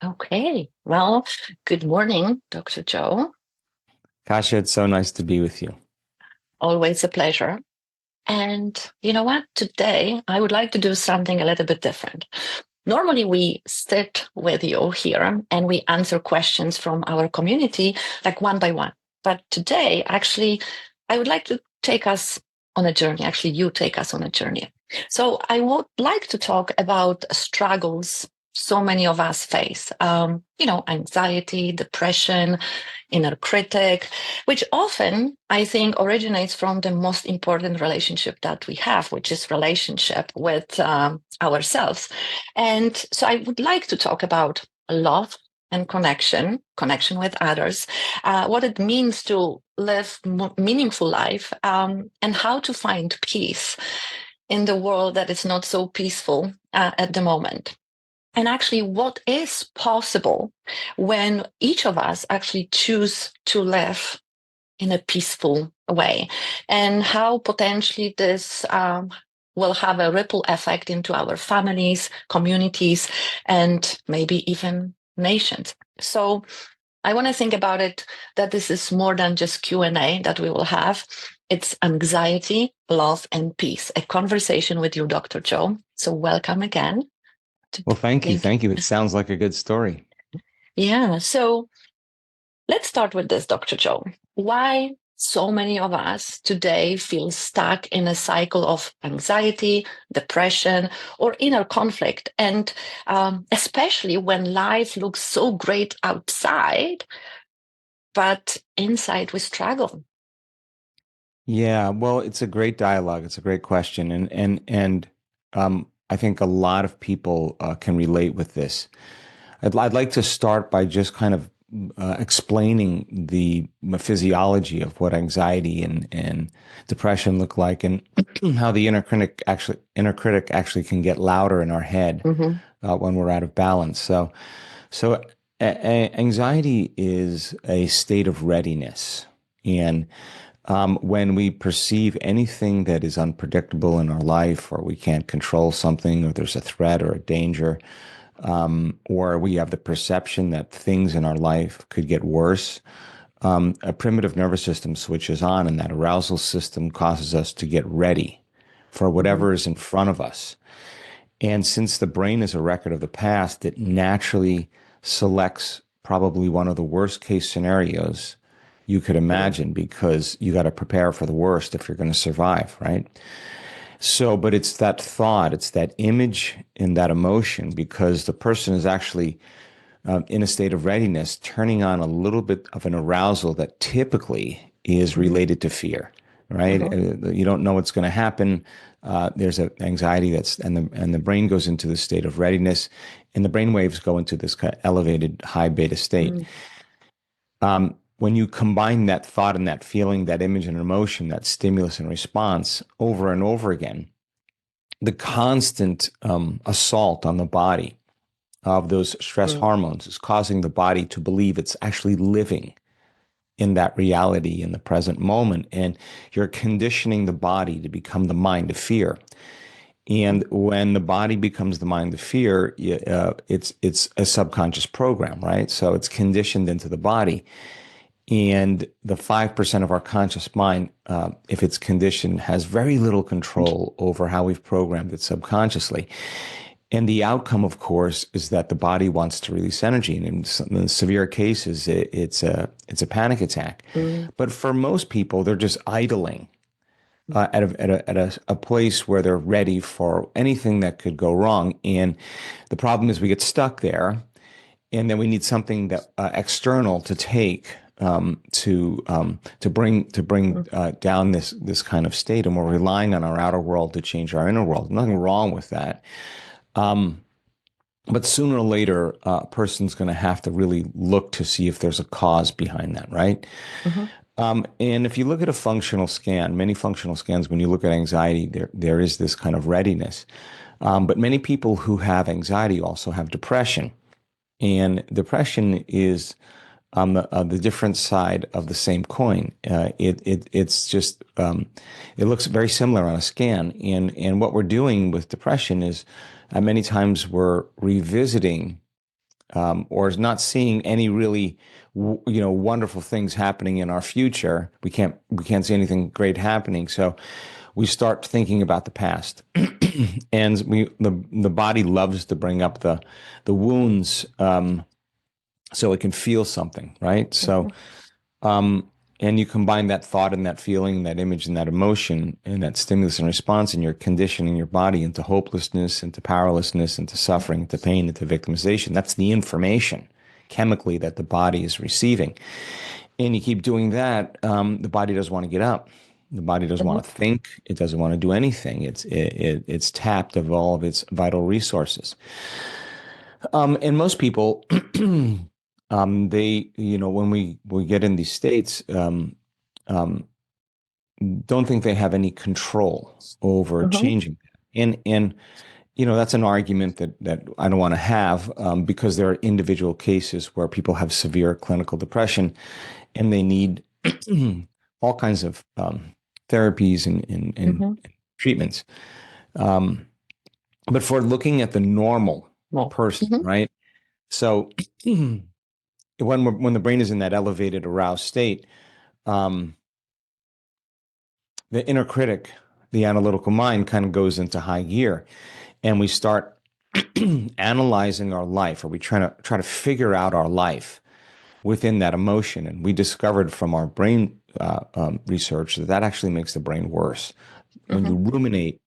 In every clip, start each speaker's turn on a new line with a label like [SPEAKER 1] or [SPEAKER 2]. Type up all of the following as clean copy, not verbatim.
[SPEAKER 1] Okay. Well, good morning, Dr. Joe.
[SPEAKER 2] Kasia, it's so nice to be with you.
[SPEAKER 1] Always a pleasure. And you know what? Today, I would like to do something a little bit different. Normally, we sit with you here and we answer questions from our community, like one by one. But today, actually, I would like to take us on a journey. Actually, you take us on a journey. So, I would like to talk about struggles so many of us face. Anxiety, depression, inner critic, which often I think originates from the most important relationship that we have, which is relationship with ourselves. And so I would like to talk about love and connection with others, what it means to live meaningful life, and how to find peace in the world that is not so peaceful at the moment. And actually, what is possible when each of us actually choose to live in a peaceful way, and how potentially this will have a ripple effect into our families, communities, and maybe even nations. So I want to think about it that this is more than just Q&A that we will have. It's anxiety, love, and peace, a conversation with you, Dr. Joe. So welcome again.
[SPEAKER 2] Well, thank you.
[SPEAKER 1] Think,
[SPEAKER 2] Thank you. It sounds like a good story.
[SPEAKER 1] yeah. So let's start with this, Dr. Joe. Why so many of us today feel stuck in a cycle of anxiety, depression, or inner conflict? And especially when life looks so great outside, but inside we struggle.
[SPEAKER 2] Yeah, well, it's a great dialogue. It's a great question, and I think a lot of people can relate with this. I'd like to start by just kind of explaining the physiology of what anxiety and depression look like, and how the inner critic actually can get louder in our head
[SPEAKER 1] Mm-hmm.
[SPEAKER 2] when we're out of balance. So anxiety is a state of readiness, and when we perceive anything that is unpredictable in our life, or we can't control something, or there's a threat or a danger, or we have the perception that things in our life could get worse, a primitive nervous system switches on, and that arousal system causes us to get ready for
[SPEAKER 1] Mm-hmm.
[SPEAKER 2] whatever is in front of us. And since the brain is a record of the past, it naturally selects probably one of the worst case scenarios you could imagine, because you got to prepare for the worst if you're going to survive, right? So, but it's that thought, it's that image and that emotion, because the person is actually in a state of readiness, turning on a little bit of an arousal that typically is
[SPEAKER 1] Mm-hmm.
[SPEAKER 2] related to fear, right?
[SPEAKER 1] Mm-hmm.
[SPEAKER 2] You don't know what's going to happen. There's an anxiety and the brain goes into this state of readiness, and the brain waves go into this kind of elevated high beta state. When you combine that thought and that feeling, that image and emotion, that stimulus and response over and over again, the constant assault on the body of those stress
[SPEAKER 1] Mm-hmm.
[SPEAKER 2] hormones is causing the body to believe it's actually living in that reality in the present moment. And you're conditioning the body to become the mind of fear. And when the body becomes the mind of fear, it's a subconscious program, right? So it's conditioned into the body. And the 5% of our conscious mind, if it's conditioned, has very little control over how we've programmed it subconsciously. And the outcome, of course, is that the body wants to release energy. And in severe cases, it's a panic attack.
[SPEAKER 1] Mm-hmm.
[SPEAKER 2] But for most people, they're just idling at a place where they're ready for anything that could go wrong. And the problem is we get stuck there, and then we need something that external to take to bring down this kind of state, and we're relying on our outer world to change our inner world. Nothing wrong with that, but sooner or later, a person's going to have to really look to see if there's a cause behind that, right?
[SPEAKER 1] Mm-hmm.
[SPEAKER 2] And if you look at a functional scan, many functional scans, when you look at anxiety, there is this kind of readiness. But many people who have anxiety also have depression. And depression is the different side of the same coin. It's just it looks very similar on a scan. And what we're doing with depression is many times we're revisiting or is not seeing any really, wonderful things happening in our future. We can't see anything great happening. So we start thinking about the past, and the body loves to bring up the wounds, so it can feel something, right? So, and you combine that thought and that feeling, that image and that emotion and that stimulus and response, and you're conditioning your body into hopelessness, into powerlessness, into suffering, into pain, into victimization. That's the information chemically that the body is receiving. And you keep doing that, the body doesn't want to get up. The body doesn't want to think. It doesn't want to do anything. It's tapped of all of its vital resources. And most people, they, when we get in these states, don't think they have any control over changing that. And that's an argument that I don't want to have, because there are individual cases where people have severe clinical depression and they need all kinds of therapies and treatments. But for looking at the normal person, right? So when the brain is in that elevated, aroused state, the inner critic, the analytical mind, kind of goes into high gear, and we start analyzing our life, or we try to figure out our life within that emotion. And we discovered from our brain research that actually makes the brain worse. When you ruminate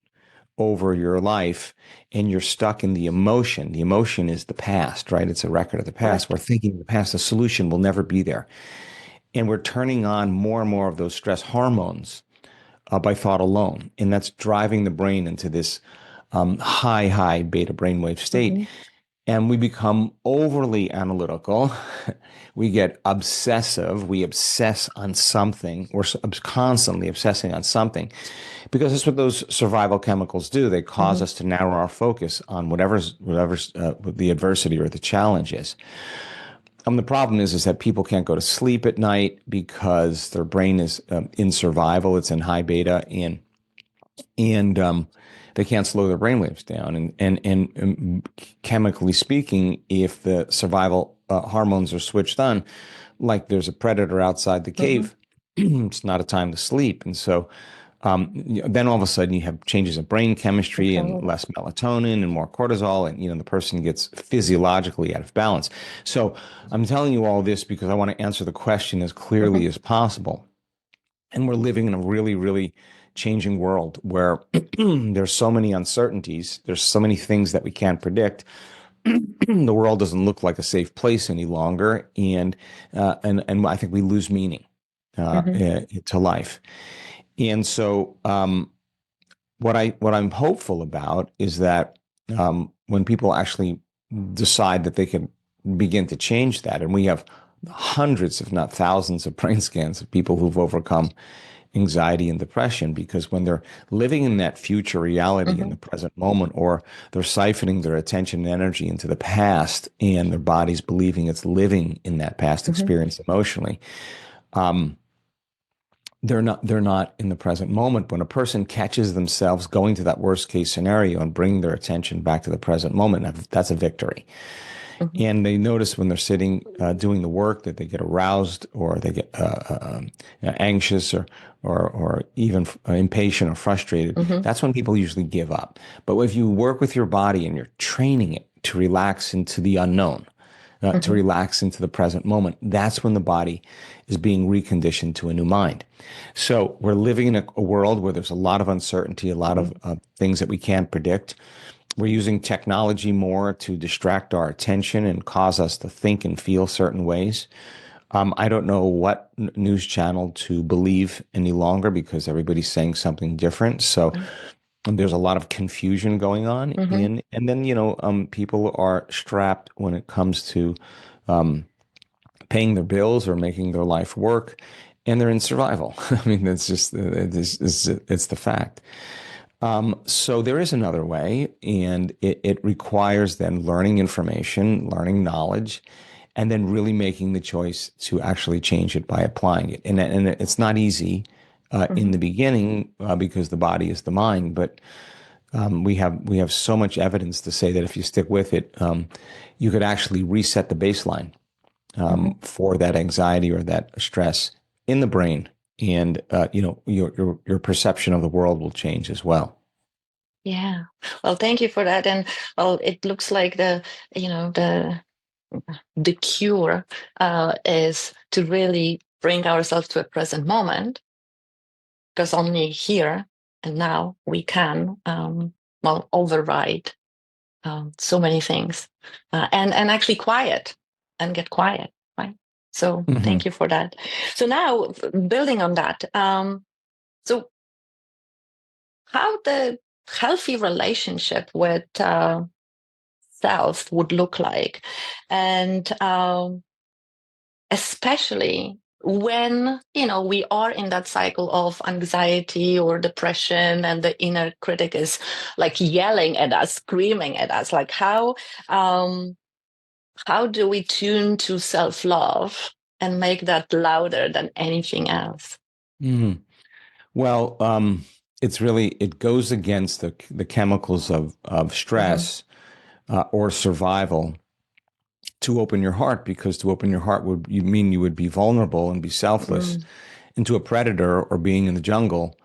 [SPEAKER 2] over your life and you're stuck in the emotion is the past, right? It's a record of the past. We're thinking of the past, the solution will never be there. And we're turning on more and more of those stress hormones by thought alone. And that's driving the brain into this high beta brainwave state. And we become overly analytical. We get obsessive. We obsess on something. We're constantly obsessing on something, because that's what those survival chemicals do. They cause us to narrow our focus on whatever's the adversity or the challenge is. The problem is that people can't go to sleep at night because their brain is in survival. It's in high beta, and they can't slow their brainwaves down. And chemically speaking, if the survival hormones are switched on, like there's a predator outside the cave, it's not a time to sleep. And so then all of a sudden you have changes in brain chemistry and less melatonin and more cortisol, and the person gets physiologically out of balance. So I'm telling you all this because I want to answer the question as clearly as possible. And we're living in a really, really changing world where there's so many uncertainties. There's so many things that we can't predict. The world doesn't look like a safe place any longer, and I think we lose meaning to life. And so, what I'm hopeful about is that when people actually decide that they can begin to change that, and we have hundreds, if not thousands, of brain scans of people who've overcome anxiety and depression, because when they're living in that future reality in the present moment, or they're siphoning their attention and energy into the past, and their body's believing it's living in that past experience emotionally, they're not in the present moment. When a person catches themselves going to that worst case scenario and bringing their attention back to the present moment, that's a victory. And they notice when they're sitting doing the work that they get aroused, or they get anxious, or even impatient or frustrated. That's when people usually give up. But if you work with your body and you're training it to relax into the unknown, to relax into the present moment, that's when the body is being reconditioned to a new mind. So we're living in a world where there's a lot of uncertainty, a lot of things that we can't predict. We're using technology more to distract our attention and cause us to think and feel certain ways. I don't know what news channel to believe any longer, because everybody's saying something different. So there's a lot of confusion going on. And then, people are strapped when it comes to paying their bills or making their life work, and they're in survival. I mean, it's just, it's the fact. So there is another way, and it requires then learning information, learning knowledge, and then really making the choice to actually change it by applying it. And it's not easy in the beginning, because the body is the mind, but We have so much evidence to say that if you stick with it, you could actually reset the baseline for that anxiety or that stress in the brain, and your perception of the world will change as well.
[SPEAKER 1] Yeah. Well, thank you for that. And well, it looks like the cure is to really bring ourselves to a present moment, because only here and now we can override so many things, and actually get quiet, right? So
[SPEAKER 2] Hmm.
[SPEAKER 1] thank you for that. So now, building on that, so how the healthy relationship with self would look like, and especially when we are in that cycle of anxiety or depression, and the inner critic is like yelling at us, screaming at us, like how do we tune to self-love and make that louder than anything else?
[SPEAKER 2] Hmm. Well, it goes against the chemicals of
[SPEAKER 1] Mm-hmm.
[SPEAKER 2] stress or survival to open your heart, because to open your heart would you mean you would be vulnerable and be selfless.
[SPEAKER 1] Mm-hmm.
[SPEAKER 2] And to a predator or being in the jungle,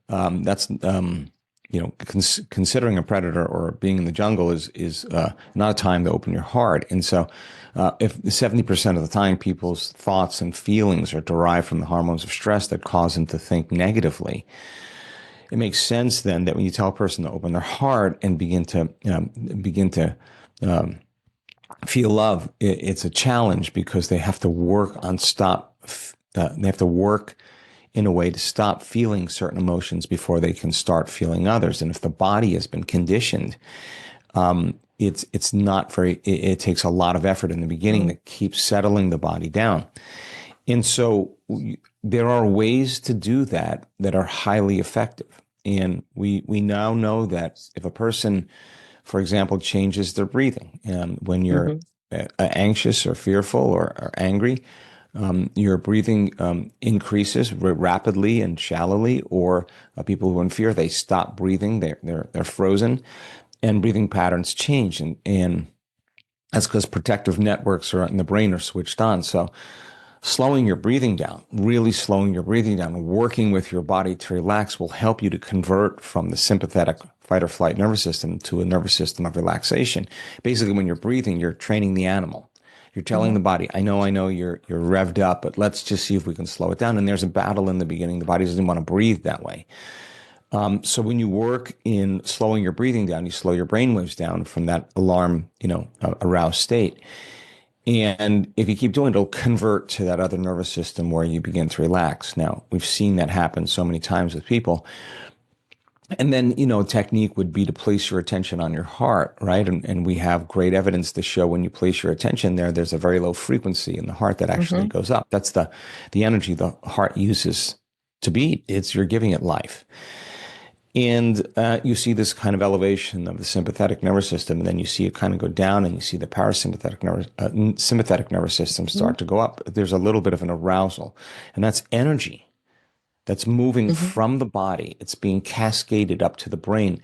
[SPEAKER 2] that's considering a predator or being in the jungle is not a time to open your heart. And so, if 70% of the time people's thoughts and feelings are derived from the hormones of stress that cause them to think negatively, it makes sense then that when you tell a person to open their heart and begin to feel love, it's a challenge, because they have to work on they have to work in a way to stop feeling certain emotions before they can start feeling others. And if the body has been conditioned, it's not very. It takes a lot of effort in the beginning to keep settling the body down. And so there are ways to do that that are highly effective. And we now know that if a person, for example, changes their breathing, when you're
[SPEAKER 1] Mm-hmm.
[SPEAKER 2] anxious or fearful or angry, your breathing increases rapidly and shallowly. Or people who are in fear, they stop breathing, they're frozen, and breathing patterns change. And that's because protective networks in the brain are switched on. So slowing your breathing down, really slowing your breathing down, and working with your body to relax will help you to convert from the sympathetic fight or flight nervous system to a nervous system of relaxation. Basically, when you're breathing, you're training the animal. You're telling
[SPEAKER 1] Mm-hmm.
[SPEAKER 2] the body, I know you're revved up, but let's just see if we can slow it down. And there's a battle in the beginning. The body doesn't want to breathe that way. So when you work in slowing your breathing down, you slow your brain waves down from that alarm, aroused state. And if you keep doing it, it'll convert to that other nervous system where you begin to relax. Now, we've seen that happen so many times with people. And then, a technique would be to place your attention on your heart, right? And we have great evidence to show when you place your attention there, there's a very low frequency in the heart that actually
[SPEAKER 1] Mm-hmm.
[SPEAKER 2] goes up. That's the energy the heart uses to beat. You're giving it life. And you see this kind of elevation of the sympathetic nervous system, and then you see it kind of go down, and you see the sympathetic nervous system start to go up. There's a little bit of an arousal, and that's energy that's moving
[SPEAKER 1] Mm-hmm.
[SPEAKER 2] from the body. It's being cascaded up to the brain,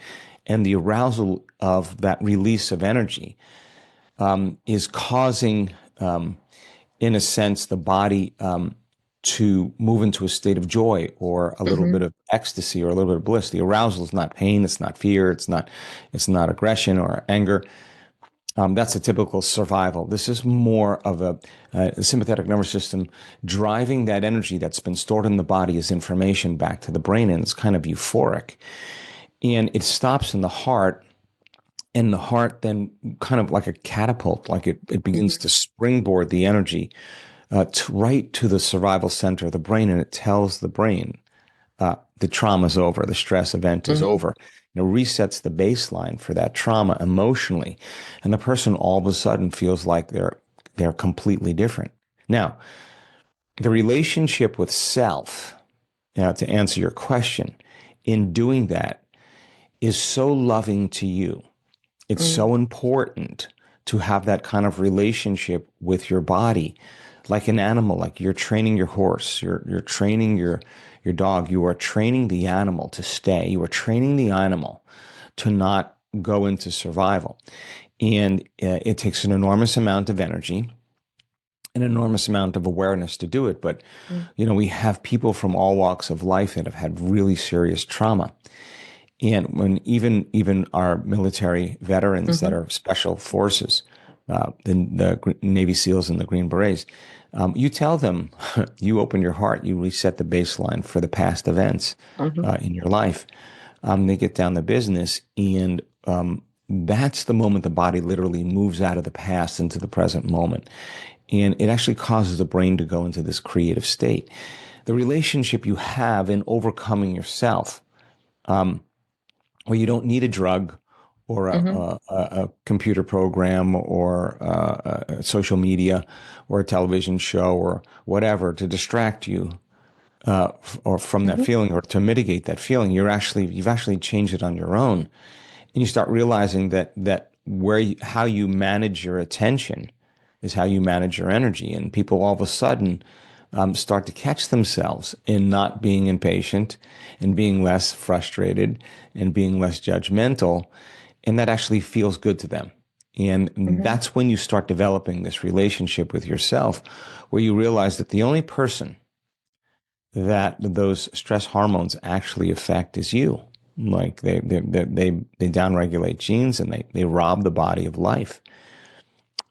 [SPEAKER 2] and the arousal of that release of energy is causing, in a sense, the body to move into a state of joy or a little
[SPEAKER 1] Mm-hmm.
[SPEAKER 2] bit of ecstasy or a little bit of bliss. The arousal is not pain, it's not fear, it's not aggression or anger. That's a typical survival. This is more of a sympathetic nervous system driving that energy that's been stored in the body as information back to the brain, and it's kind of euphoric. And it stops in the heart, and the heart then, kind of like a catapult, like it begins to springboard the energy right to the survival center of the brain, and it tells the brain the trauma's over, the stress event is
[SPEAKER 1] Mm-hmm.
[SPEAKER 2] over. Resets the baseline for that trauma emotionally, and the person all of a sudden feels like they're completely different. Now, the relationship with self, to answer your question, in doing that is so loving to you. It's
[SPEAKER 1] Mm-hmm.
[SPEAKER 2] so important to have that kind of relationship with your body, like an animal, like you're training your horse, you're training your dog. You are training the animal to stay. You are training the animal to not go into survival. And it takes an enormous amount of energy, an enormous amount of awareness to do it. But, we have people from all walks of life that have had really serious trauma. And when even our military veterans that are special forces, the Navy SEALs and the Green Berets, you tell them, you open your heart, you reset the baseline for the past events in your life. They get down to business, and that's the moment the body literally moves out of the past into the present moment. And it actually causes the brain to go into this creative state. The relationship you have in overcoming yourself, where you don't need a drug or a computer program or social media or a television show or whatever to distract you or from that feeling or to mitigate that feeling. You've actually changed it on your own, and you start realizing that how you manage your attention is how you manage your energy. And people all of a sudden start to catch themselves in not being impatient and being less frustrated and being less judgmental. And that actually feels good to them. And that's when you start developing this relationship with yourself, where you realize that the only person that those stress hormones actually affect is you. Like they downregulate genes, and they rob the body of life.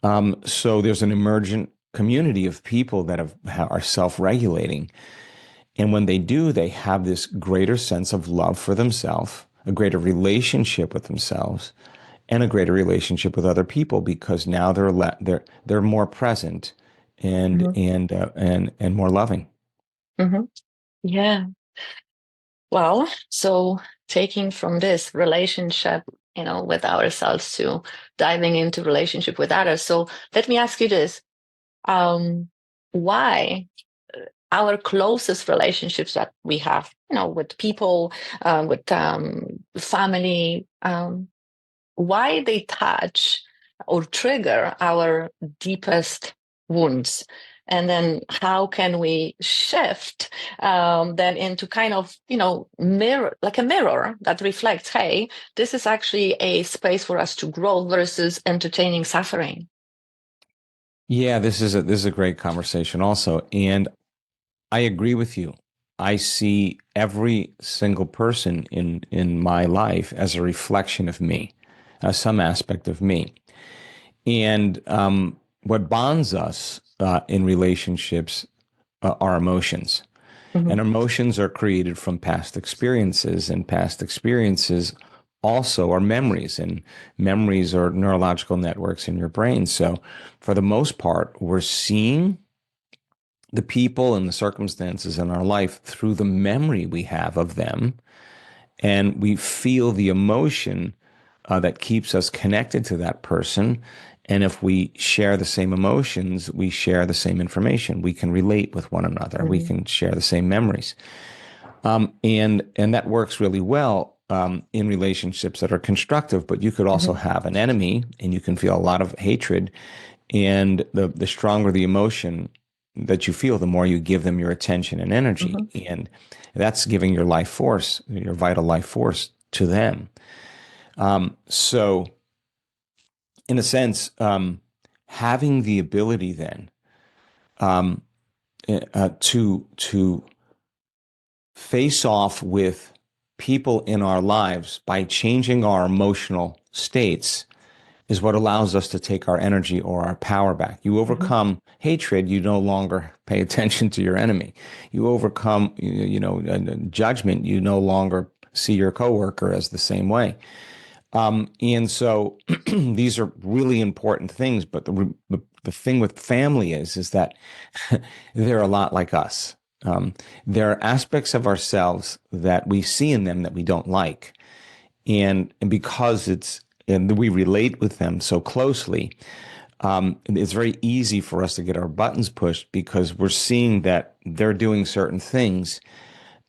[SPEAKER 2] So there's an emergent community of people that are self-regulating. And when they do, they have this greater sense of love for themselves, a greater relationship with themselves, and a greater relationship with other people, because now they're more present and more loving.
[SPEAKER 1] Yeah. Well, so taking from this relationship, with ourselves to diving into relationship with others. So let me ask you this. Why our closest relationships that we have, with people, with family, why they touch or trigger our deepest wounds? And then how can we shift then into kind of, mirror, like a mirror that reflects, hey, this is actually a space for us to grow versus entertaining suffering.
[SPEAKER 2] Yeah, this is a great conversation also. And I agree with you. I see every single person in my life as a reflection of me, some aspect of me. And what bonds us in relationships are emotions. And emotions are created from past experiences, and past experiences also are memories, and memories are neurological networks in your brain. So for the most part, we're seeing the people and the circumstances in our life through the memory we have of them, and we feel the emotion that keeps us connected to that person. And if we share the same emotions, we share the same information. We can relate with one another. We can share the same memories. And that works really well in relationships that are constructive. But you could also have an enemy, and you can feel a lot of hatred. And the stronger the emotion that you feel, the more you give them your attention and energy. And that's giving your life force, your vital life force, to them. So in a sense, having the ability then to face off with people in our lives by changing our emotional states is what allows us to take our energy or our power back. You overcome hatred, you no longer pay attention to your enemy. You overcome, judgment, you no longer see your coworker as the same way. And so these are really important things. But the thing with family is that they're a lot like us. There are aspects of ourselves that we see in them that we don't like. And because and we relate with them so closely, it's very easy for us to get our buttons pushed because we're seeing that they're doing certain things,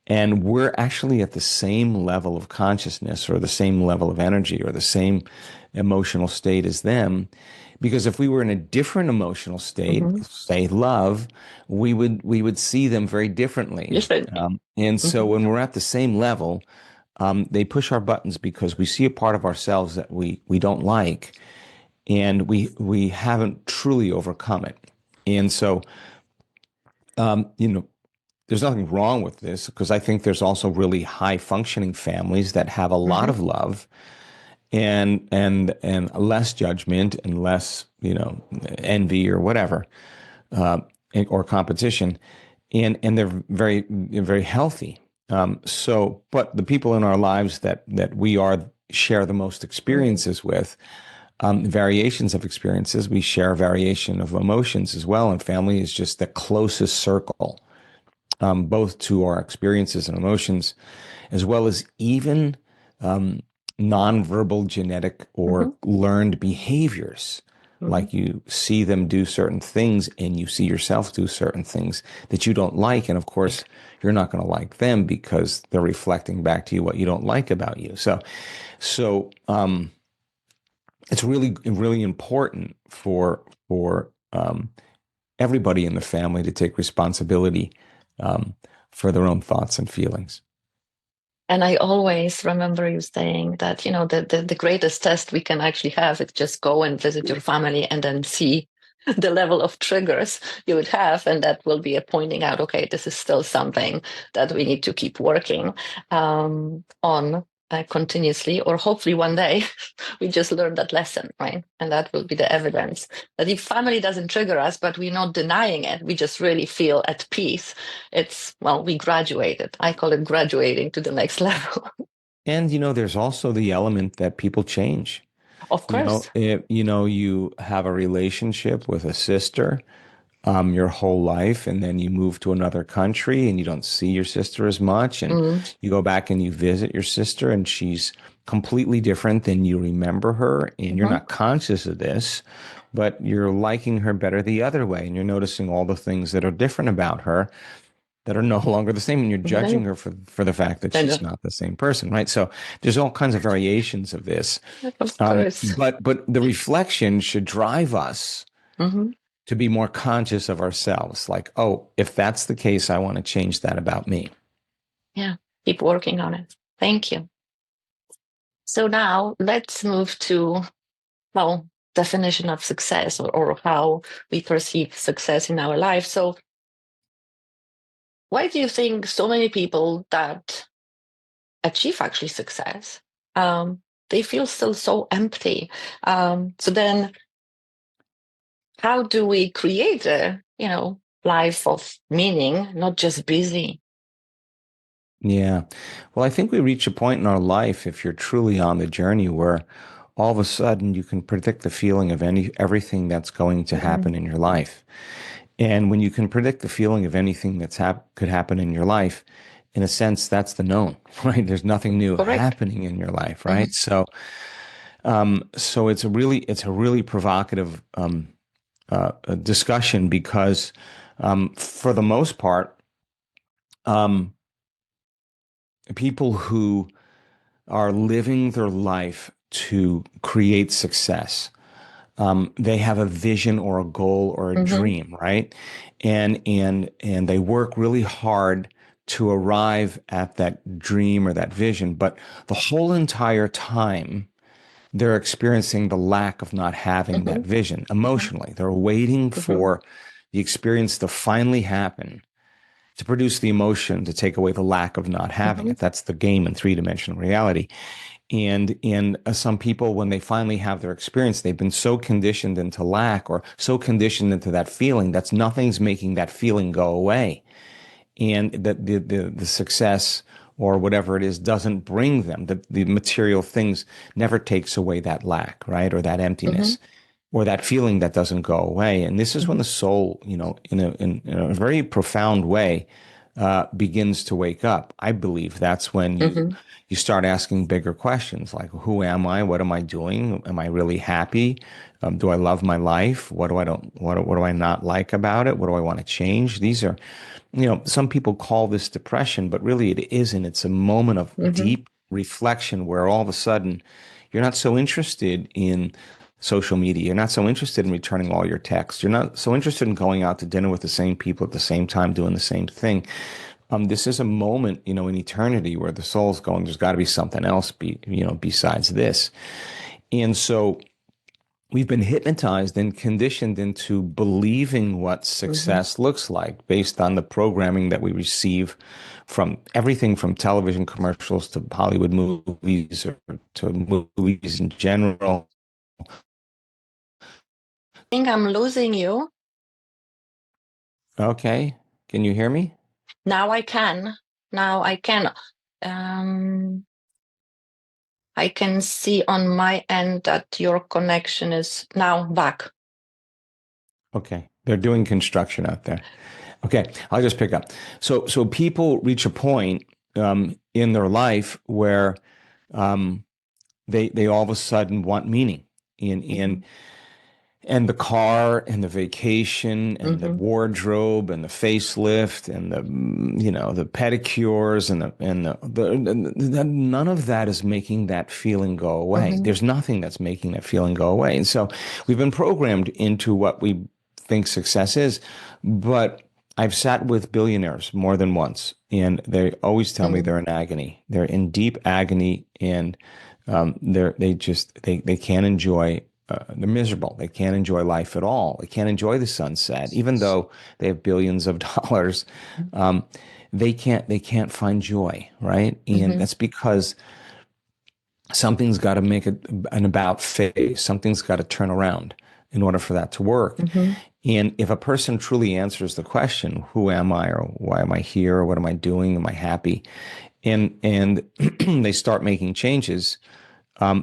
[SPEAKER 2] and we're actually at the same level of consciousness or the same level of energy or the same emotional state as them. Because if we were in a different emotional state, say love, we would see them very differently. And so when we're at the same level, they push our buttons because we see a part of ourselves that we don't like, and we haven't truly overcome it. And so, there's nothing wrong with this, because I think there's also really high functioning families that have a lot
[SPEAKER 1] Mm-hmm.
[SPEAKER 2] of love and less judgment and less, envy or whatever, uh, or competition, and they're very healthy. But the people in our lives that we share the most experiences with, variations of experiences, we share variation of emotions as well, and family is just the closest circle, both to our experiences and emotions, as well as even nonverbal genetic or learned behaviors.
[SPEAKER 1] Mm-hmm.
[SPEAKER 2] Like you see them do certain things and you see yourself do certain things that you don't like. And of course, you're not going to like them because they're reflecting back to you what you don't like about you. So it's really, really important for everybody in the family to take responsibility for their own thoughts and feelings.
[SPEAKER 1] And I always remember you saying that, the greatest test we can actually have is just go and visit your family and then see the level of triggers you would have. And that will be a pointing out, okay, this is still something that we need to keep working on continuously, or hopefully one day we just learn that lesson, right? And that will be the evidence that if family doesn't trigger us, but we're not denying it, we just really feel at peace. We graduated. I call it graduating to the next level.
[SPEAKER 2] And, there's also the element that people change.
[SPEAKER 1] Of course.
[SPEAKER 2] If, you have a relationship with a sister your whole life, and then you move to another country and you don't see your sister as much, and
[SPEAKER 1] Mm-hmm.
[SPEAKER 2] you go back and you visit your sister and she's completely different than you remember her, and you're not conscious of this, but you're liking her better the other way, and you're noticing all the things that are different about her that are no longer the same, and you're judging her for the fact that she's not the same person, right? So there's all kinds of variations of this.
[SPEAKER 1] Of course.
[SPEAKER 2] But the reflection should drive us
[SPEAKER 1] Mm-hmm.
[SPEAKER 2] to be more conscious of ourselves. Like, oh, if that's the case, I want to change that about me.
[SPEAKER 1] Yeah, keep working on it. Thank you. So now let's move to, definition of success, or how we perceive success in our life. So why do you think so many people that achieve actually success, they feel still so empty? So then how do we create a, life of meaning, not just busy?
[SPEAKER 2] Yeah. Well, I think we reach a point in our life, if you're truly on the journey, where all of a sudden you can predict the feeling of everything that's going to happen in your life. And when you can predict the feeling of anything could happen in your life, in a sense, that's the known, right? There's nothing new
[SPEAKER 1] Correct.
[SPEAKER 2] happening in your life, right? So it's a really provocative discussion, because for the most part, people who are living their life to create success, they have a vision or a goal or a dream, right? And they work really hard to arrive at that dream or that vision, but the whole entire time they're experiencing the lack of not having that vision emotionally. They're waiting for the experience to finally happen to produce the emotion to take away the lack of not having it. That's the game in three-dimensional reality. And some people, when they finally have their experience, they've been so conditioned into lack, or so conditioned into that feeling, that's nothing's making that feeling go away. And that the success or whatever it is doesn't bring them. The material things never takes away that lack, right? Or that emptiness, or that feeling that doesn't go away. And this is when the soul, in a very profound way, begins to wake up. I believe that's when you start asking bigger questions, like, who am I? What am I doing? Am I really happy? Do I love my life? What do I not like about it? What do I want to change? These are, some people call this depression, but really it isn't. It's a moment of deep reflection where all of a sudden you're not so interested in social media. You're not so interested in returning all your texts. You're not so interested in going out to dinner with the same people at the same time, doing the same thing. this is a moment, in eternity where the soul's going, there's got to be something else besides this. And so we've been hypnotized and conditioned into believing what success looks like based on the programming that we receive from everything from television commercials to Hollywood movies or to movies in general.
[SPEAKER 1] I think I'm losing you.
[SPEAKER 2] Okay. Can you hear me?
[SPEAKER 1] Now I can. I can see on my end that your connection is now back.
[SPEAKER 2] Okay. They're doing construction out there. Okay. I'll just pick up. So people reach a point in their life where they all of a sudden want meaning and the car and the vacation and the wardrobe and the facelift and the pedicures and none of that is making that feeling go away. There's nothing that's making that feeling go away. And so we've been programmed into what we think success is. But I've sat with billionaires more than once, and they always tell me they're in agony. They're in deep agony, and they can't enjoy. They're miserable. They can't enjoy life at all. They can't enjoy the sunset, even though they have billions of dollars. They can't find joy, right? And that's because something's got to make an about face. Something's got to turn around in order for that to work. And if a person truly answers the question, who am I, or why am I here, or what am I doing? Am I happy? And they start making changes,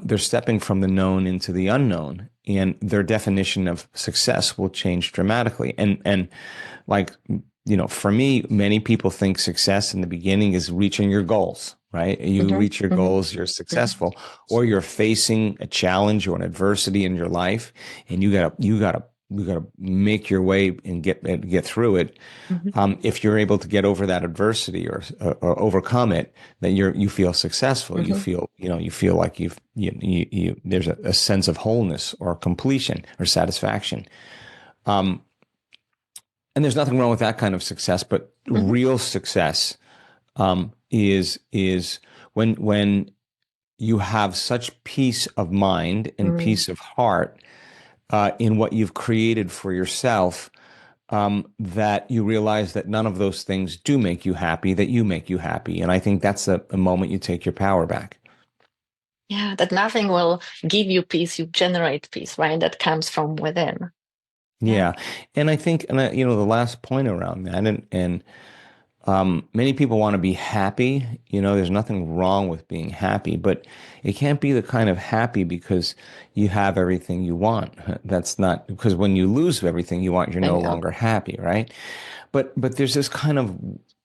[SPEAKER 2] they're stepping from the known into the unknown, and their definition of success will change dramatically. And like, for me, many people think success in the beginning is reaching your goals, right? You reach your goals, you're successful, or you're facing a challenge or an adversity in your life, and you gotta make your way and get through it. If you're able to get over that adversity or overcome it, then you feel successful. You feel like there's a sense of wholeness or completion or satisfaction. And there's nothing wrong with that kind of success, but real success is when you have such peace of mind and peace of heart in what you've created for yourself, that you realize that none of those things do make you happy, that you make you happy. And I think that's a moment you take your power back.
[SPEAKER 1] Yeah, that nothing will give you peace. You generate peace, right? That comes from within.
[SPEAKER 2] Yeah. And I think, the last point around that, and many people want to be happy. There's nothing wrong with being happy, but it can't be the kind of happy because you have everything you want. That's not, because when you lose everything you want, you're no longer happy, right? But there's this kind of,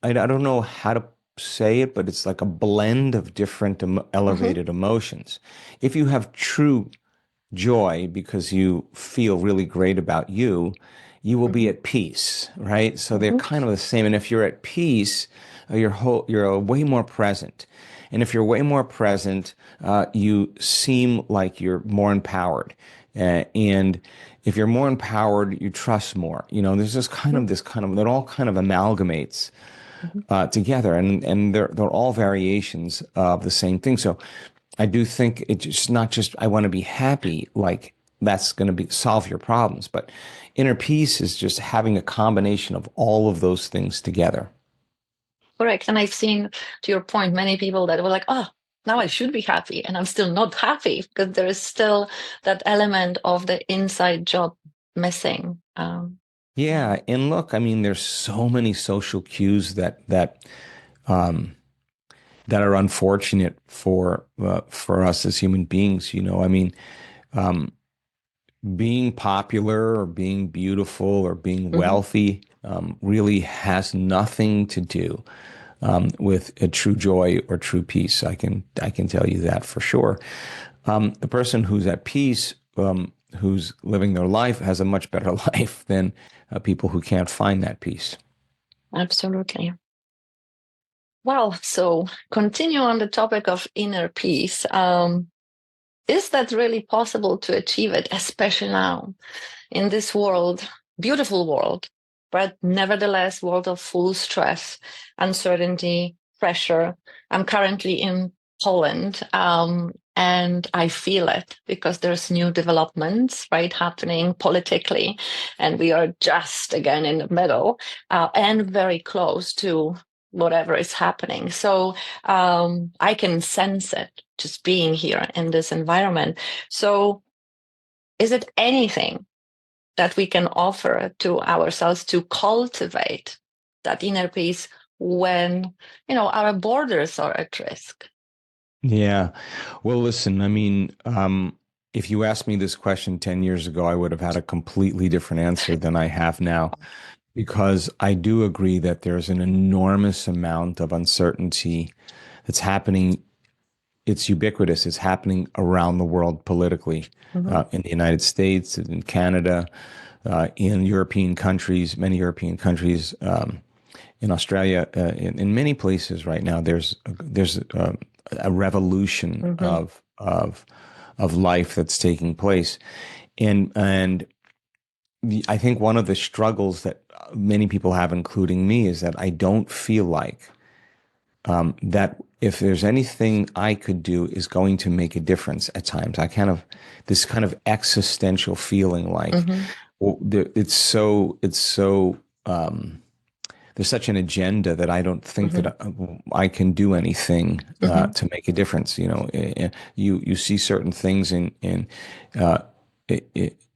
[SPEAKER 2] I don't know how to say it, but it's like a blend of different elevated emotions. If you have true joy because you feel really great about you will be at peace, right? So they're kind of the same. And if you're at peace, you're way more present. And if you're way more present, you seem like you're more empowered. And if you're more empowered, you trust more. There's this kind of that all kind of amalgamates together, and they're all variations of the same thing. So I do think it's just not just I want to be happy, like that's going to solve your problems, but inner peace is just having a combination of all of those things together.
[SPEAKER 1] Correct. And I've seen, to your point, many people that were like, oh, now I should be happy, and I'm still not happy because there is still that element of the inside job missing.
[SPEAKER 2] Yeah, and look, I mean, there's so many social cues that are unfortunate for us as human beings. I mean, being popular or being beautiful or being wealthy really has nothing to do with a true joy or true peace. I can tell you that for sure. The person who's at peace, who's living their life, has a much better life than people who can't find that peace.
[SPEAKER 1] Absolutely. Well, so continue on the topic of inner peace. Is that really possible to achieve it, especially now in this world, beautiful world, but nevertheless, world of full stress, uncertainty, pressure. I'm currently in Poland, and I feel it because there's new developments, right, happening politically, and we are just again in the middle and very close to whatever is happening. So I can sense it just being here in this environment. So is it anything that we can offer to ourselves to cultivate that inner peace when, our borders are at risk?
[SPEAKER 2] Yeah. Well, listen, I mean, if you asked me this question 10 years ago, I would have had a completely different answer than I have now, because I do agree that there's an enormous amount of uncertainty that's happening. It's ubiquitous. It's happening around the world politically, in the United States, in Canada, in European countries, many European countries, in Australia, in many places right now. There's a revolution of life that's taking place, and I think one of the struggles that many people have, including me, is that I don't feel like that if there's anything I could do is going to make a difference at times. This kind of existential feeling like, well, there's such an agenda that I don't think that I can do anything to make a difference. You see certain things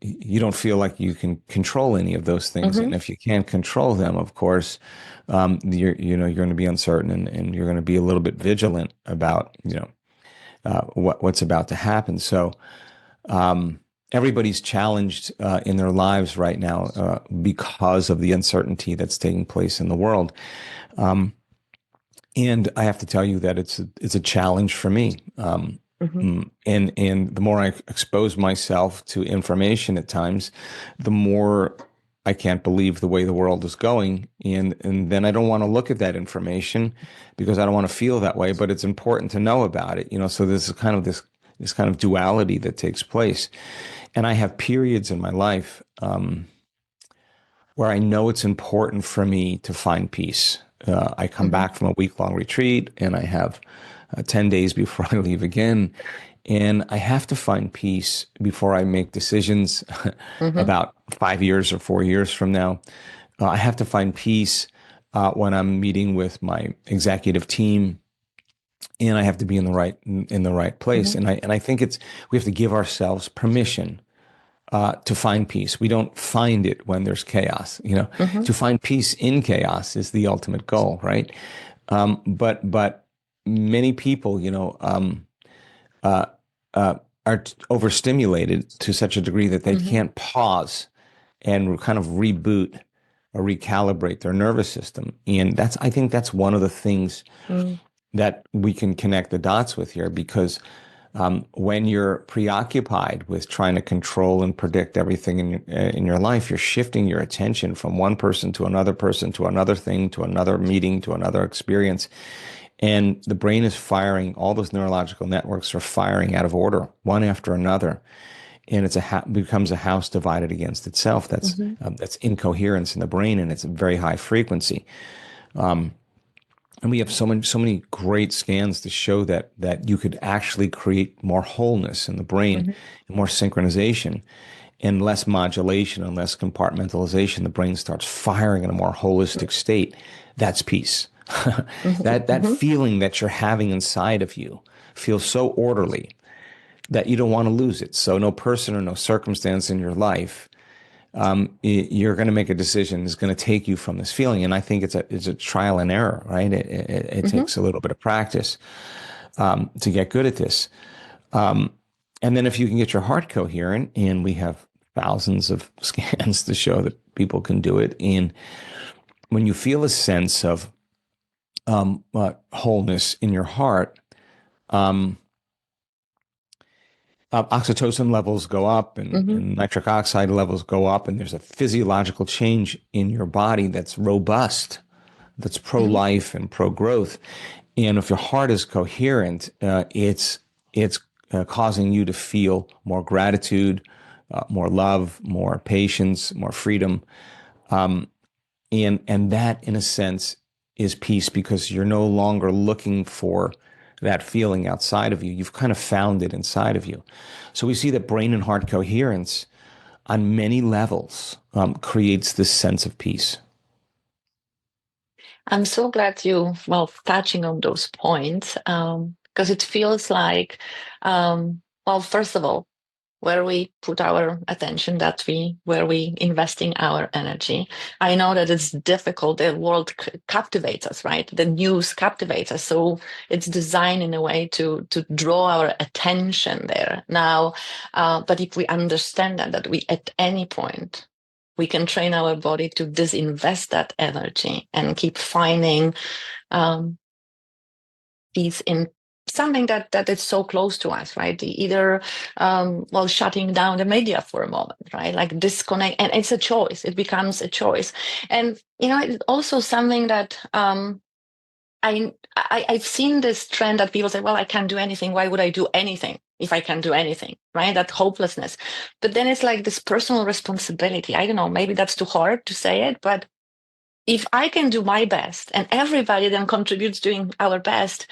[SPEAKER 2] you don't feel like you can control any of those things, and if you can't control them, of course, you're going to be uncertain, and you're going to be a little bit vigilant about what's about to happen. So everybody's challenged in their lives right now because of the uncertainty that's taking place in the world. And I have to tell you that it's a challenge for me. And the more I expose myself to information at times, the more I can't believe the way the world is going. And then I don't want to look at that information because I don't want to feel that way, but it's important to know about it. So there's this kind of duality that takes place. And I have periods in my life where I know it's important for me to find peace. I come back from a week-long retreat, and I have 10 days before I leave again. And I have to find peace before I make decisions about 5 years or 4 years from now. I have to find peace when I'm meeting with my executive team, and I have to be in the right place. And I think we have to give ourselves permission to find peace. We don't find it when there's chaos. To find peace in chaos is the ultimate goal, right? But many people, are overstimulated to such a degree that they can't pause and kind of reboot or recalibrate their nervous system. And I think that's one of the things that we can connect the dots with here, because when you're preoccupied with trying to control and predict everything in your life, you're shifting your attention from one person to another thing, to another meeting, to another experience. And the brain is firing, all those neurological networks are firing out of order, one after another. And it becomes a house divided against itself. That's incoherence in the brain, and it's a very high frequency. And we have so many great scans to show that you could actually create more wholeness in the brain, and more synchronization, and less modulation and less compartmentalization. The brain starts firing in a more holistic state. That's peace. That feeling that you're having inside of you feels so orderly that you don't want to lose it. So no person or no circumstance in your life, you're going to make a decision is going to take you from this feeling. And I think it's a trial and error, right? It takes a little bit of practice to get good at this. And then if you can get your heart coherent, and we have thousands of scans to show that people can do it. And when you feel a sense of wholeness in your heart, oxytocin levels go up, and nitric oxide levels go up, and there's a physiological change in your body that's robust, that's pro-life and pro-growth. And if your heart is coherent, it's causing you to feel more gratitude, more love, more patience, more freedom. And that, in a sense, is peace, because you're no longer looking for that feeling outside of you. You've kind of found it inside of you. So we see that brain and heart coherence on many levels creates this sense of peace.
[SPEAKER 1] I'm so glad you, well, touching on those points, because it feels like, well, first of all, where we put our attention, where we investing our energy. I know that it's difficult. The world captivates us, right? The news captivates us. So it's designed in a way to draw our attention there. Now, but if we understand that we, at any point, we can train our body to disinvest that energy and keep finding peace in something that is so close to us, right? Either well, shutting down the media for a moment, right? Like disconnect, and it's a choice. It becomes a choice. And it's also something that I've seen this trend that people say, well, I can't do anything. Why would I do anything if I can't do anything, right? That hopelessness. But then it's like this personal responsibility. I don't know, maybe that's too hard to say it, but if I can do my best and everybody then contributes doing our best,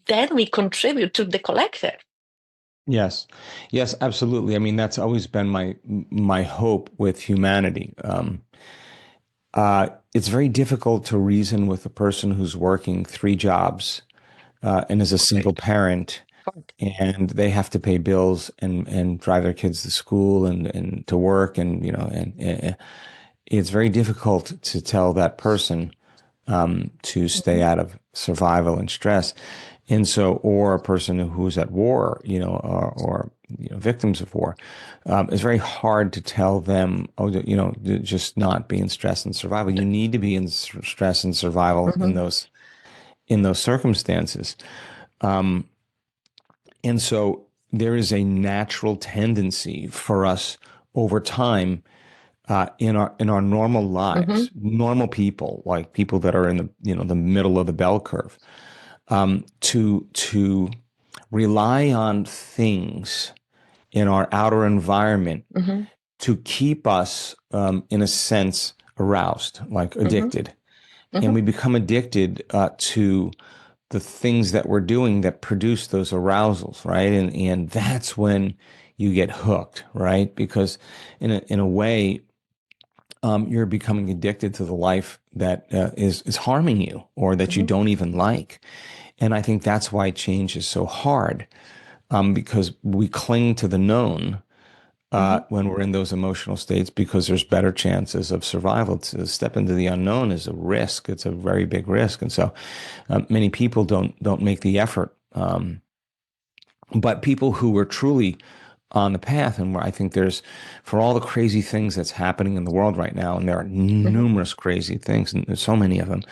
[SPEAKER 1] then we contribute to the collective.
[SPEAKER 2] Yes, yes, absolutely. I mean, that's always been my hope with humanity. It's very difficult to reason with a person who's working 3 jobs and is a single parent, and they have to pay bills and drive their kids to school and to work, and it's very difficult to tell that person to stay out of survival and stress. And so, or a person who's at war, or victims of war, it's very hard to tell them, just not be in stress and survival. You need to be in stress and survival in those circumstances. And so there is a natural tendency for us over time, in our normal lives, normal people, like people that are in the middle of the bell curve, to rely on things in our outer environment to keep us, in a sense, aroused, like addicted. And we become addicted to the things that we're doing that produce those arousals, right? And that's when you get hooked, right? Because in a way, you're becoming addicted to the life that is harming you, or that you don't even like. And I think that's why change is so hard, because we cling to the known when we're in those emotional states, because there's better chances of survival. To step into the unknown is a risk. It's a very big risk. And so many people don't make the effort. But people who are truly on the path, and where I think for all the crazy things that's happening in the world right now, and there are numerous crazy things, and there's so many of them,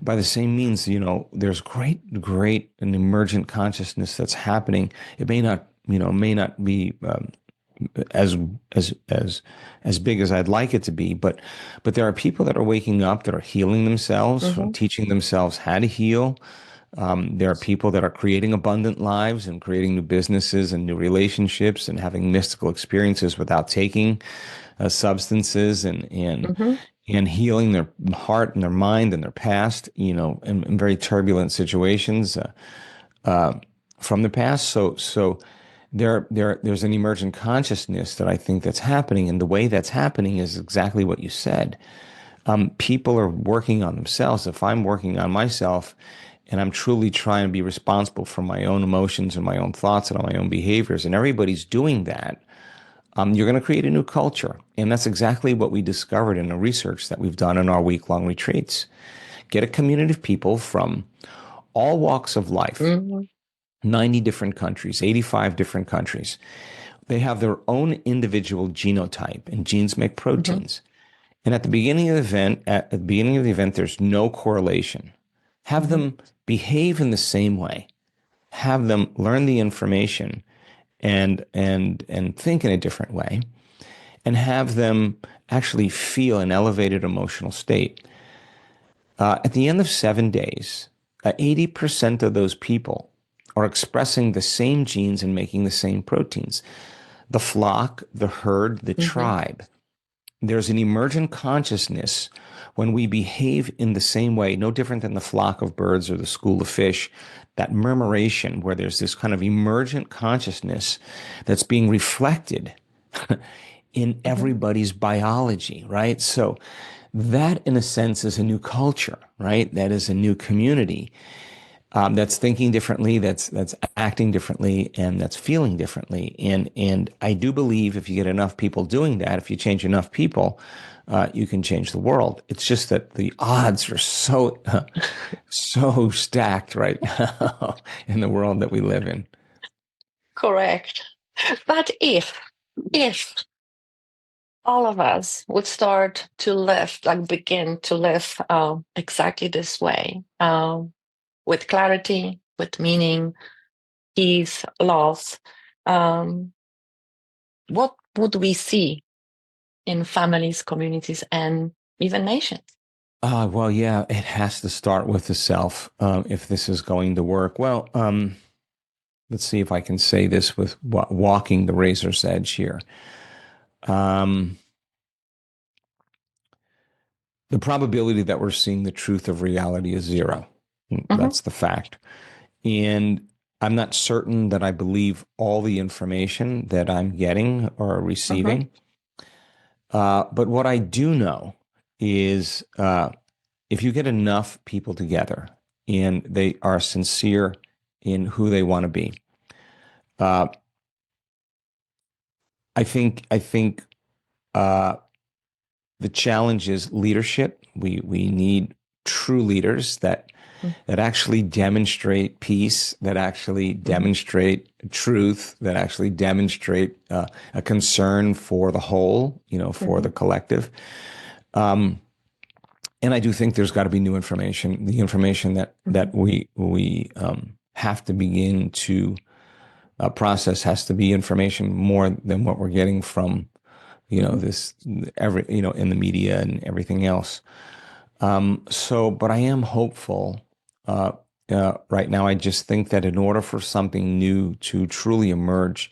[SPEAKER 2] by the same means, there's great and emergent consciousness that's happening. It may not be as big as I'd like it to be, but there are people that are waking up, that are healing themselves, teaching themselves how to heal. There are people that are creating abundant lives and creating new businesses and new relationships and having mystical experiences without taking substances, and healing their heart and their mind and their past, in very turbulent situations from the past. So there's an emergent consciousness that I think that's happening, and the way that's happening is exactly what you said. People are working on themselves. If I'm working on myself, and I'm truly trying to be responsible for my own emotions and my own thoughts and my own behaviors, and everybody's doing that, you're going to create a new culture. And that's exactly what we discovered in the research that we've done in our week-long retreats. Get a community of people from all walks of life, 90 different countries, 85 different countries. They have their own individual genotype, and genes make proteins. And at the beginning of the event, there's no correlation. Have them behave in the same way. Have them learn the information and think in a different way, and have them actually feel an elevated emotional state. At the end of 7 days, 80% of those people are expressing the same genes and making the same proteins. The flock, the herd, the tribe. There's an emergent consciousness when we behave in the same way, no different than the flock of birds or the school of fish, that murmuration where there's this kind of emergent consciousness that's being reflected in everybody's biology, right? So that, in a sense, is a new culture, right? That is a new community that's thinking differently, that's acting differently, and that's feeling differently. And I do believe if you get enough people doing that, if you change enough people, you can change the world. It's just that the odds are so stacked right now in the world that we live in.
[SPEAKER 1] Correct. But if all of us would start to live, like begin to live exactly this way, with clarity, with meaning, peace, love, um, what would we see in families, communities, and even nations?
[SPEAKER 2] Well, yeah, it has to start with the self if this is going to work. Well, let's see if I can say this with walking the razor's edge here. The probability that we're seeing the truth of reality is zero. That's the fact. And I'm not certain that I believe all the information that I'm getting or receiving. But what I do know is if you get enough people together and they are sincere in who they want to be, I think the challenge is leadership. We need true leaders that actually demonstrate peace, that actually demonstrate truth, that actually demonstrate a concern for the whole, for the collective. And I do think there's got to be new information. The information that we have to begin to process has to be information more than what we're getting from this in the media and everything else. But I am hopeful right now. I just think that in order for something new to truly emerge,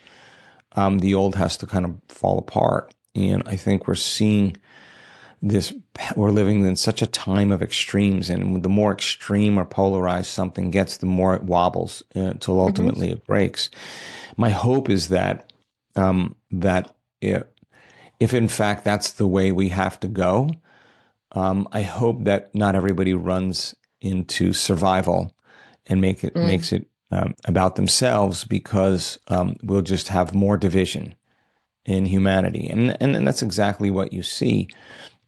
[SPEAKER 2] the old has to kind of fall apart. And I think we're seeing this. We're living in such a time of extremes, and the more extreme or polarized something gets, the more it wobbles until ultimately it breaks. My hope is that if in fact that's the way we have to go, I hope that not everybody runs into survival and makes it about themselves, because we'll just have more division in humanity, and that's exactly what you see.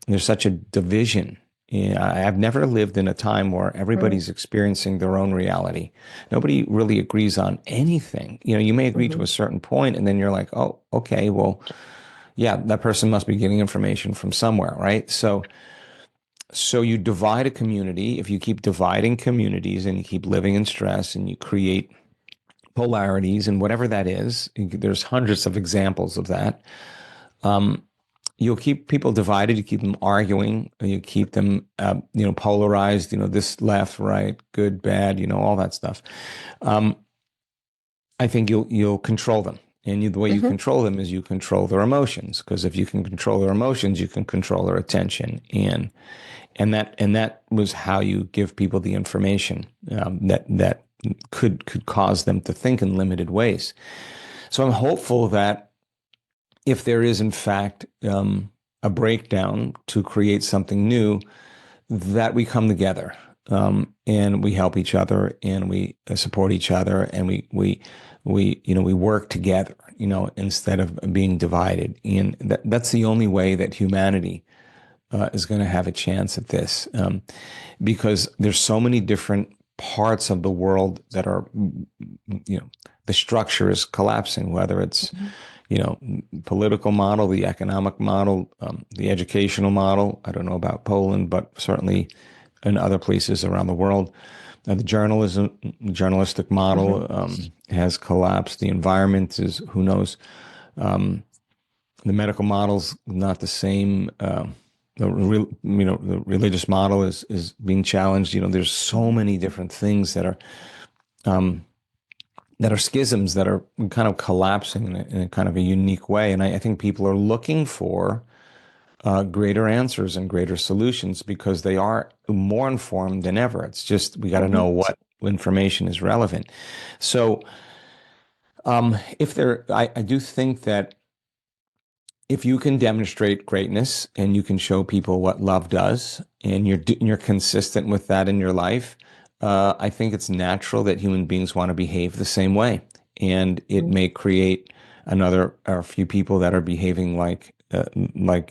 [SPEAKER 2] There's such a division. I've never lived in a time where everybody's experiencing their own reality. Nobody really agrees on anything. You may agree to a certain point, and then you're like, oh, okay, well, yeah, that person must be getting information from somewhere, right? So you divide a community. If you keep dividing communities and you keep living in stress and you create polarities and whatever that is, there's hundreds of examples of that. You'll keep people divided. You keep them arguing. You keep them, polarized. This left, right, good, bad. All that stuff. I think you'll control them, and the way you control them is you control their emotions. Because if you can control their emotions, you can control their attention, and that was how you give people the information that could cause them to think in limited ways. So I'm hopeful that if there is, in fact, a breakdown to create something new, that we come together and we help each other and we support each other and we work together, instead of being divided. And that's the only way that humanity is going to have a chance at this, because there's so many different parts of the world that are, the structure is collapsing, whether it's political model, the economic model, the educational model. I don't know about Poland, but certainly in other places around the world. The journalistic model has collapsed. The environment is, who knows. The medical model's not the same. The religious model is being challenged. There's so many different things that are schisms that are kind of collapsing in a kind of a unique way. And I think people are looking for greater answers and greater solutions because they are more informed than ever. It's just we got to know what information is relevant. So I do think that if you can demonstrate greatness and you can show people what love does, and you're consistent with that in your life, I think it's natural that human beings want to behave the same way, and it may create another or a few people that are behaving like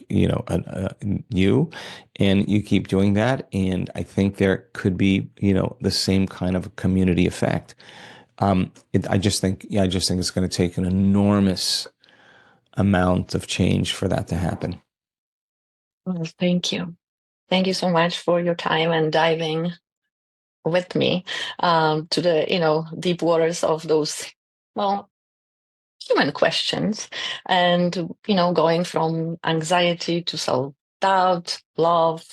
[SPEAKER 2] you, and you keep doing that, and I think there could be the same kind of community effect. I just think it's going to take an enormous amount of change for that to happen.
[SPEAKER 1] Well, thank you. Thank you so much for your time and diving with me to the deep waters of those human questions, and going from anxiety to self-doubt, love,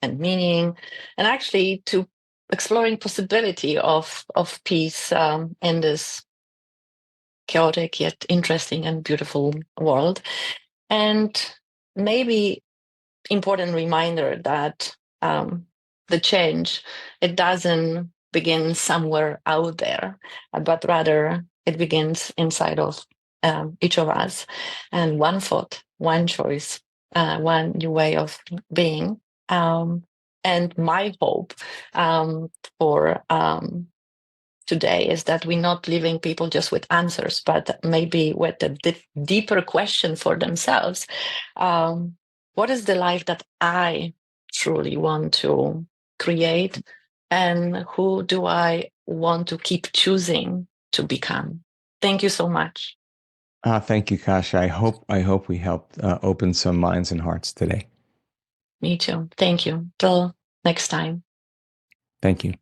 [SPEAKER 1] and meaning, and actually to exploring possibility of peace in this chaotic yet interesting and beautiful world. And maybe important reminder that the change, it doesn't begin somewhere out there, but rather it begins inside of each of us. And one thought, one choice, one new way of being. And my hope for today is that we're not leaving people just with answers, but maybe with a deeper question for themselves. What is the life that I truly want to create? And who do I want to keep choosing to become? Thank you so much.
[SPEAKER 2] Thank you, Kasia. I hope we helped open some minds and hearts today.
[SPEAKER 1] Me too. Thank you. Till next time.
[SPEAKER 2] Thank you.